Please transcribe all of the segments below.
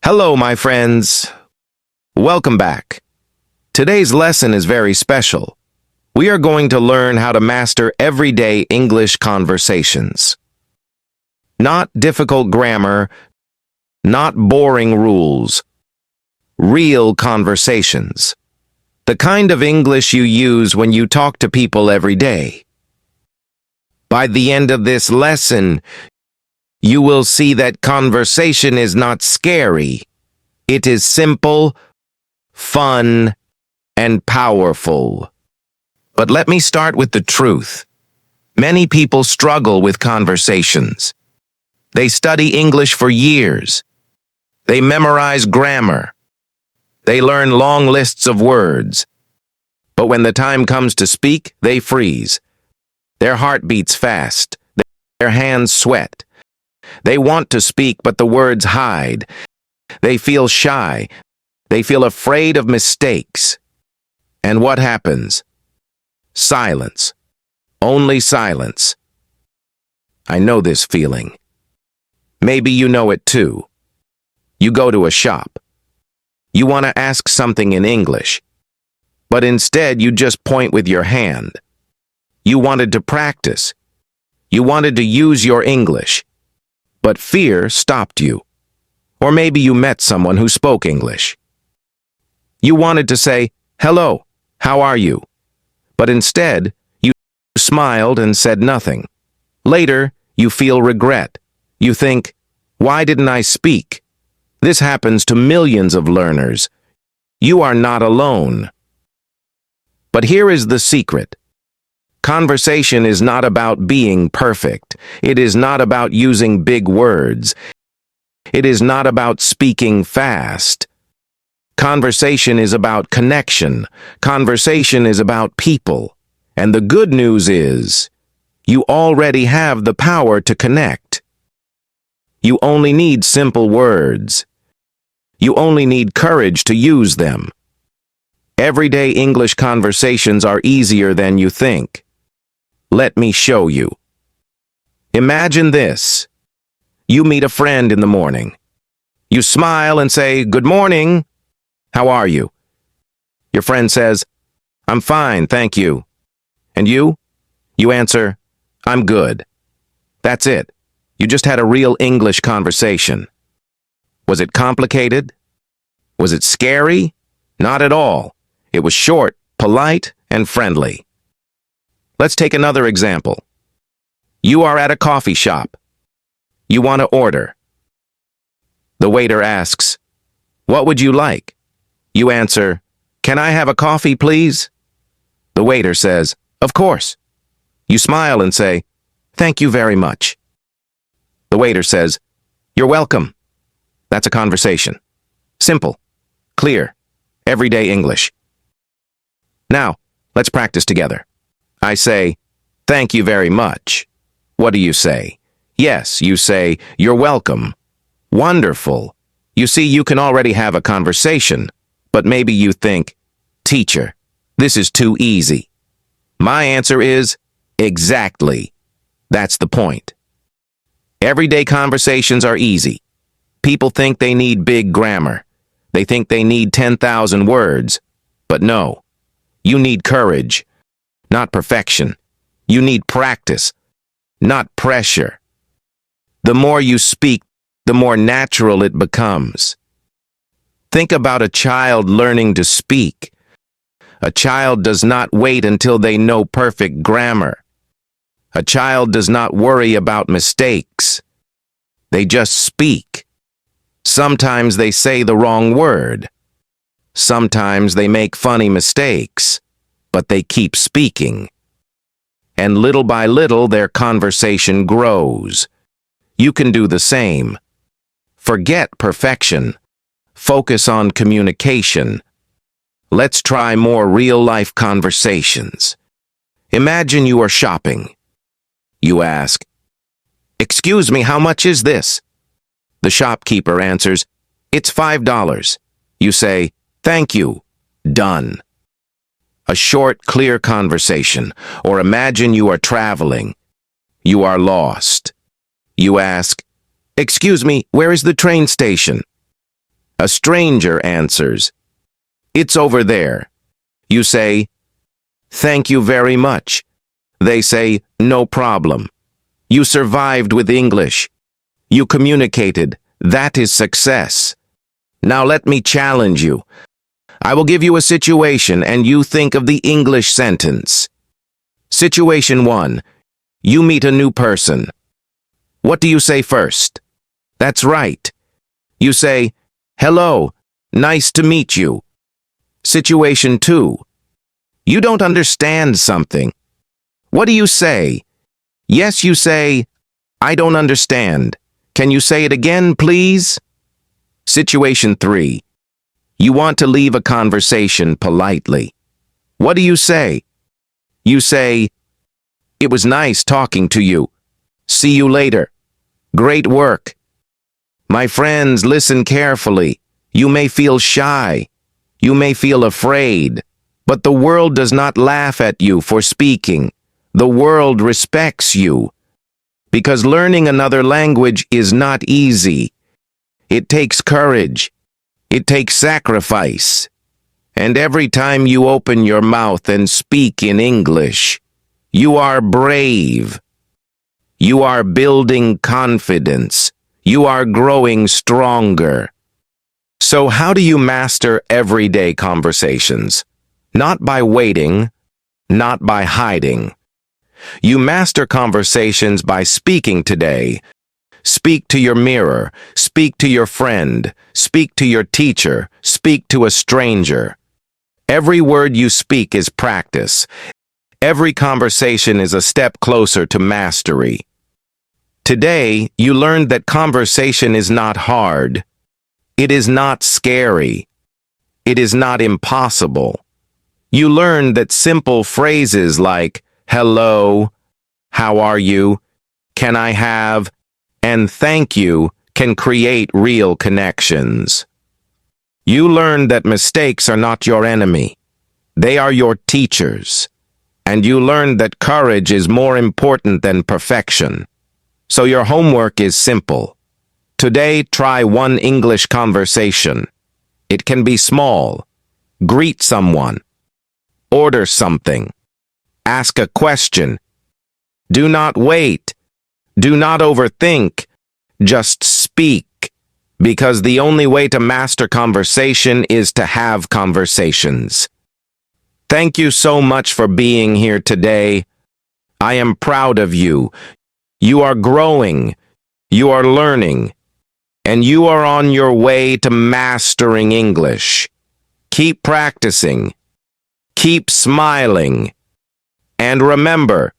Hello, my friends. Welcome back. Today's lesson is very special. We are going to learn how to master everyday English conversations. Not difficult grammar, not boring rules. Real conversations. The kind of English you use when you talk to people every day. By the end of this lesson, you will see that conversation is not scary. It is simple, fun, and powerful. But let me start with the truth. Many people struggle with conversations. They study English for years. They memorize grammar. They learn long lists of words. But when the time comes to speak, they freeze. Their heart beats fast. Their hands sweat. They want to speak, but the words hide. They feel shy. They feel afraid of mistakes. And what happens? Silence. Only silence. I know this feeling. Maybe you know it too. You go to a shop. You want to ask something in English, but instead you just point with your hand. You wanted to practice. You wanted to use your English. But fear stopped you. Or maybe you met someone who spoke English. You wanted to say, "Hello, how are you?" But instead, you smiled and said nothing. Later, you feel regret. You think, "Why didn't I speak?" This happens to millions of learners. You are not alone. But here is the secret. Conversation is not about being perfect. It is not about using big words. It is not about speaking fast. Conversation is about connection. Conversation is about people. And the good news is, you already have the power to connect. You only need simple words. You only need courage to use them. Everyday English conversations are easier than you think. Let me show you. Imagine this. You meet a friend in the morning. You smile and say, "Good morning. How are you?" Your friend says, "I'm fine, thank you." And you? You answer, "I'm good." That's it. You just had a real English conversation. Was it complicated? Was it scary? Not at all. It was short, polite, and friendly. Let's take another example. You are at a coffee shop. You want to order. The waiter asks, "What would you like?" You answer, "Can I have a coffee, please?" The waiter says, "Of course." You smile and say, "Thank you very much." The waiter says, "You're welcome." That's a conversation. Simple, clear, everyday English. Now, let's practice together. I say, "Thank you very much." What do you say? Yes, you say, "You're welcome." Wonderful. You see, you can already have a conversation, but maybe you think, "Teacher, this is too easy." My answer is, exactly. That's the point. Everyday conversations are easy. People think they need big grammar. They think they need 10,000 words. But no, you need courage, not perfection. You need practice, not pressure. The more you speak, the more natural it becomes. Think about a child learning to speak. A child does not wait until they know perfect grammar. A child does not worry about mistakes. They just speak. Sometimes they say the wrong word. Sometimes they make funny mistakes, but they keep speaking. And little by little, their conversation grows. You can do the same. Forget perfection. Focus on communication. Let's try more real-life conversations. Imagine you are shopping. You ask, "Excuse me, how much is this?" The shopkeeper answers, "It's $5. You say, "Thank you." Done. A short, clear conversation. Or imagine you are traveling. You are lost. You ask, "Excuse me, where is the train station?" A stranger answers, "It's over there." You say, "Thank you very much." They say, "No problem." You survived with English. You communicated. That is success. Now let me challenge you. I will give you a situation and you think of the English sentence. Situation 1. You meet a new person. What do you say first? That's right. You say, "Hello, nice to meet you." Situation 2. You don't understand something. What do you say? Yes, you say, "I don't understand. Can you say it again, please?" Situation 3. You want to leave a conversation politely. What do you say? You say, "It was nice talking to you. See you later. Great work." My friends, listen carefully. You may feel shy. You may feel afraid. But the world does not laugh at you for speaking. The world respects you. Because learning another language is not easy. It takes courage. It takes sacrifice. And every time you open your mouth and speak in English, you are brave. You are building confidence. You are growing stronger. So how do you master everyday conversations? Not by waiting, not by hiding. You master conversations by speaking today. Speak to your mirror, speak to your friend, speak to your teacher, speak to a stranger. Every word you speak is practice. Every conversation is a step closer to mastery. Today, you learned that conversation is not hard. It is not scary. It is not impossible. You learned that simple phrases like, "Hello," "How are you?" "Can I have?" and "Thank you" can create real connections. You learned that mistakes are not your enemy. They are your teachers. And you learned that courage is more important than perfection. So your homework is simple. Today, try one English conversation. It can be small. Greet someone. Order something. Ask a question. Do not wait. Do not overthink. Just speak. Because the only way to master conversation is to have conversations. Thank you so much for being here today. I am proud of you. You are growing. You are learning. And you are on your way to mastering English. Keep practicing. Keep smiling. And remember,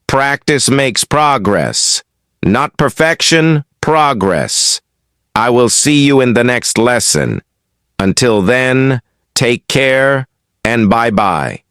practice makes progress. Not perfection, progress. I will see you in the next lesson. Until then, take care and bye-bye.